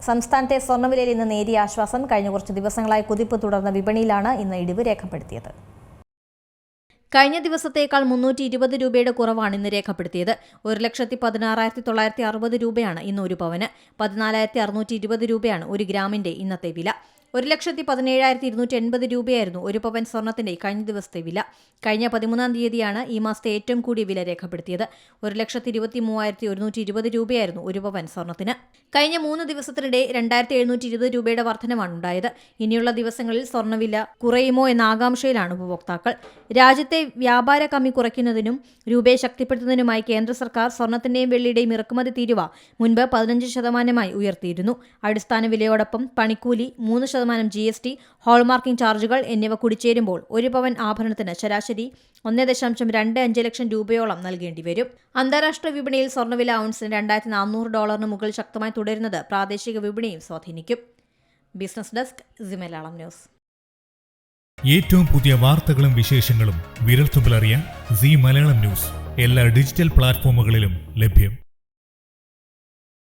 സംസ്ഥാനത്തെ സ്വർണ്ണവിലയിൽ ഇന്ന് നേരിയ ആശ്വാസം. കഴിഞ്ഞ കുറച്ച് ദിവസങ്ങളായി കുതിപ്പ് തുടർന്ന വിപണിയിലാണ് ഇന്ന് ഇടിവ് രേഖപ്പെടുത്തിയത്. കഴിഞ്ഞ ദിവസത്തേക്കാൾ 320 രൂപയുടെ കുറവാണ് ഇന്ന് രേഖപ്പെടുത്തിയത്. 1,16,960 രൂപയാണ് ഇന്ന് ഒരു പവന്. 14,620 രൂപയാണ് ഒരു ഗ്രാമിന്റെ ഇന്നത്തെ വില. 1,17,280 രൂപയായിരുന്നു ഒരു പവൻ സ്വർണത്തിന്റെ കഴിഞ്ഞ ദിവസത്തെ വില. കഴിഞ്ഞ 13-ാം തീയതിയാണ് ഈ മാസത്തെ ഏറ്റവും കൂടിയ വില രേഖപ്പെടുത്തിയത്. 1,23,120 രൂപയായിരുന്നു ഒരു പവൻ സ്വർണത്തിന്. കഴിഞ്ഞ 3 ദിവസത്തിനിടെ 2,720 രൂപയുടെ വർധനമാണ് ഉണ്ടായത്. ഇനിയുള്ള ദിവസങ്ങളിൽ സ്വർണ്ണവില കുറയുമോ എന്ന ആകാംക്ഷയിലാണ് ഉപഭോക്താക്കൾ. രാജ്യത്തെ വ്യാപാര കമ്മി കുറയ്ക്കുന്നതിനും രൂപയെ ശക്തിപ്പെടുത്തുന്നതിനുമായി കേന്ദ്ര സർക്കാർ സ്വർണത്തിന്റെയും വെള്ളിയുടെയും ഇറക്കുമതി തീരുവ മുൻപ് 15% ഉയർത്തിയിരുന്നു. അടിസ്ഥാന വിലയോടൊപ്പം പണിക്കൂലി, 3% GST, ഹോൾമാർക്കിംഗ് ചാർജുകൾ എന്നിവ കൂടിച്ചേരുമ്പോൾ ഒരു പവൻ ആഭരണത്തിന് ശരാശരി 1.25 ലക്ഷം രൂപയോളം നൽകേണ്ടി വരും. അന്താരാഷ്ട്ര വിപണിയിൽ സ്വർണ്ണവില ഔൺസിന് $2,400 മുകളിൽ ശക്തമായി തുടരുന്നത് പ്രാദേശിക വിപണിയും സ്വാധീനിക്കും. Business desk, C Malayalam news. ഏറ്റവും പുതിയ വാർത്തകളും വിശേഷങ്ങളും വിരൽത്തുമ്പിലറിയാൻ സി മലയാളം ന്യൂസ് എല്ലാ ഡിജിറ്റൽ പ്ലാറ്റ്ഫോമുകളിലും ലഭ്യം.